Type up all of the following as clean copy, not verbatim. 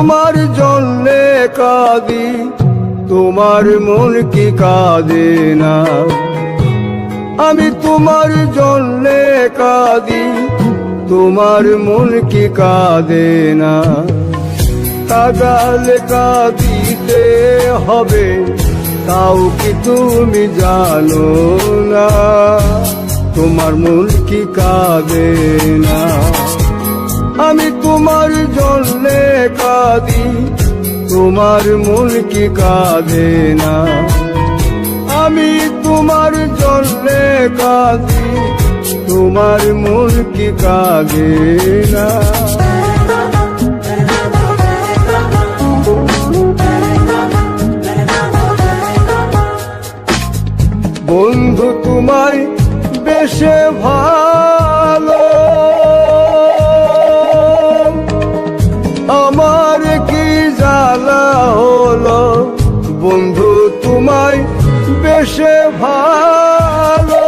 তোমার জন্যে কাঁদি, তোমার মন কি কাঁদে না? আমি তোমার জন্যে কাঁদি, তোমার মন কি কাঁদে না? কাঁদালে কাঁদিতে হবে, তাও কি তুমি জানো না? তোমার মন কি কাঁদে না? আমি তোমার জন্যে কাঁদি, তোমার মন কি কাঁদে না? আমি তোমার জন্যে কাঁদি, তোমার মন কি কাঁদে না? বন্ধু তোমায় বেশে ভালো, আমার কি জ্বালা হলো? বন্ধু তোমায় বেশে ভালো,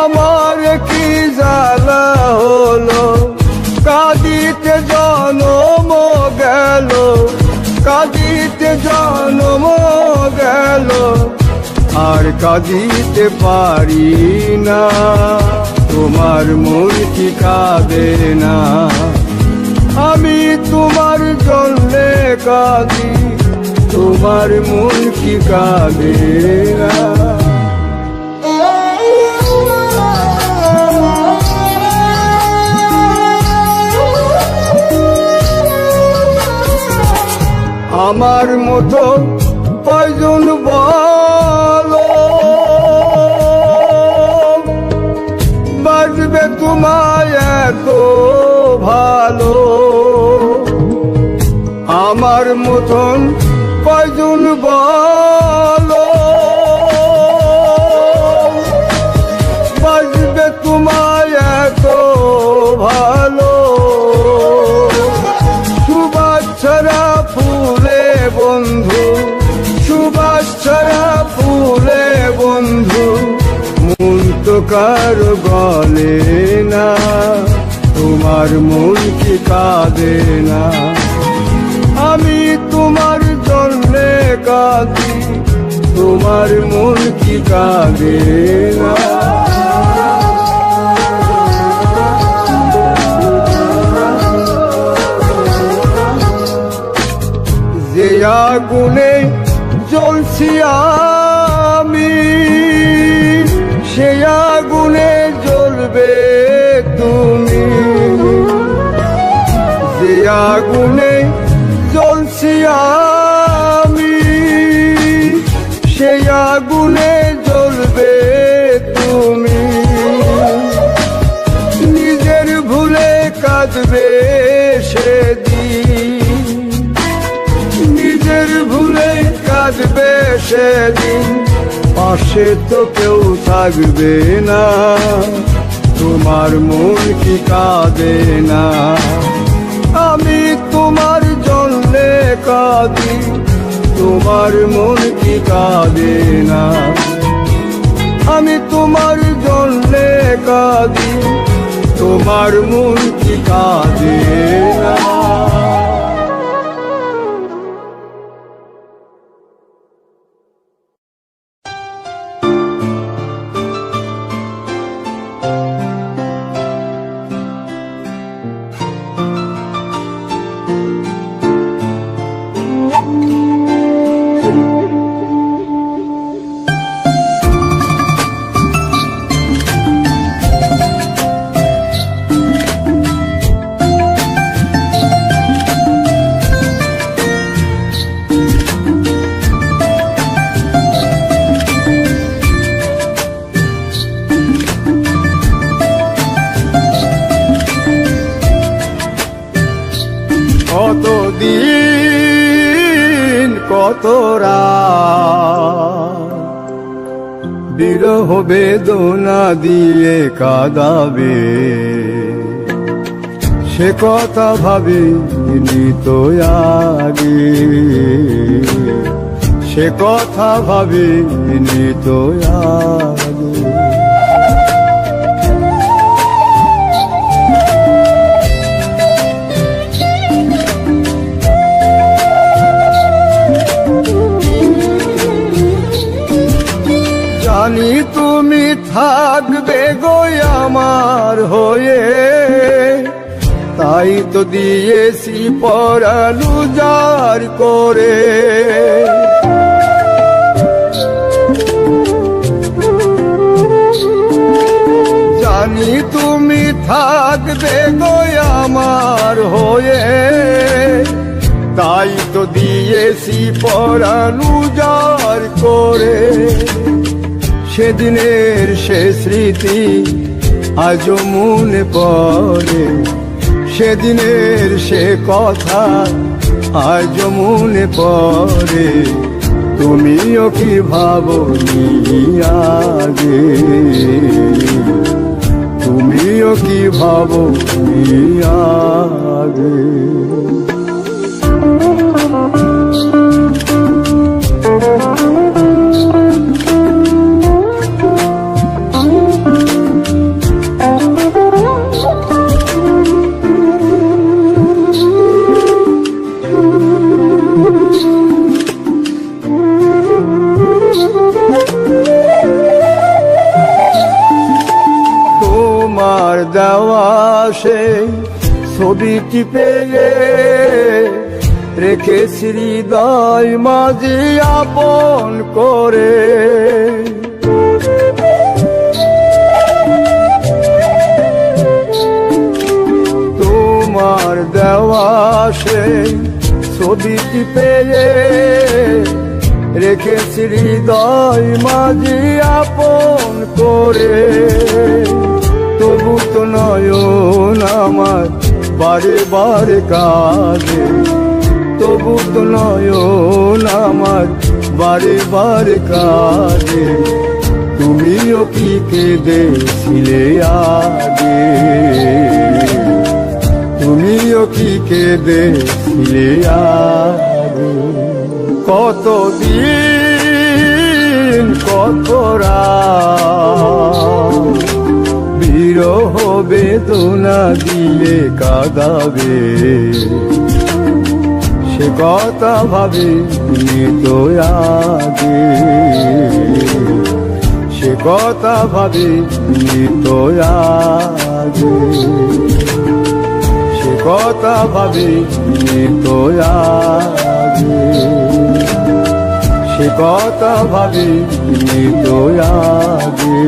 আমার কি জ্বালা হলো? কাঁদিতে জনম গেল, কাঁদিতে জনম গেল, আর কাঁদিতে পারি না। তোমার মন কি কাঁদে না? আমি তোমার জন্যে কাঁদি, তোমার মন কি কাঁদে না? আমার মতো কয়জন বলো বাজবে তোমায় এত ভালো? আমার মতন কয়জন বলো বাজবে তোমায় এত ভালো? সুবাচ্ছারা ফুলে বন্ধু, সুবাচ্ছারা ফুলে বন্ধু, মন তো কারো গলে না। তোমার মন কি কাঁদে না? আমি তোমার জন্যে কাঁদি, তোমার মন কি কাঁদে না? যে আগুনে জ্বলছি আমি, সে আগুনে জ্বলবে তুমি। যে আগুনে জ্বলছি আমি, সে আগুনে জ্বলবে তুমি। নিজের ভুলে কাঁদবে সেদিন, নিজের ভুলে কাঁদবে সেদিন, পাশে তো কেউ থাকবে না। তোমার মন কি কাঁদে না? আমি তোমার জন্যে কাঁদি, তোমার মন কি কাঁদে না? আমি তোমার জন্যে কাঁদি, তোমার মন কি কাঁদে না? কতদিন কত রাত বিরহ বেদনা দিয়ে কাঁদাবে, সে কথা ভাবিনি তো আগে, সে কথা ভাবিনি তো আগে। জানি তুমি থাকবে গো আমার হয়ে, তাই তো দিয়েছি পরাণ উজাড় করে। জানি তুমি থাকবে গো আমার হয়ে, তাই তো দিয়েছি পরাণ উজাড় করে। সেদিনের সে স্মৃতি আজও মনে পড়ে, সেদিনের সে কথা আজও মনে পড়ে। তুমিও কি ভাবনি আগে, তুমিও কি ভাবনি আগে। তোমার দেওয়া সেই ছবিটি পেয়ে রেখেছি হৃদয় মাঝে আপন করে। তোমার দেওয়া সেই ছবিটি পেয়ে রেখেছি হৃদয় মাঝে আপন করে। তবু তো নয়ন আমার বারে বারে কাঁদে, তবু তো নয়ন আমার বারে বারে কাঁদে। তুমিও কি কেঁদেছিলে আগে, তুমিও কি কেঁদেছিলে আগে। কতদিন কত রাত বিরহ বেদনা দিয়ে কাঁদাবে, সে কথা ভাবিনি তো আগে, সে কথা ভাবিনি তো আগে, সে কথা ভাবিনি তো আগে, সে কথা ভাবিনি তো আগে,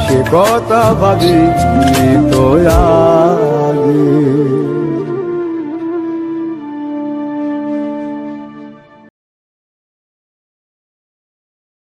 সে কথা ভাবিনি তো আগে।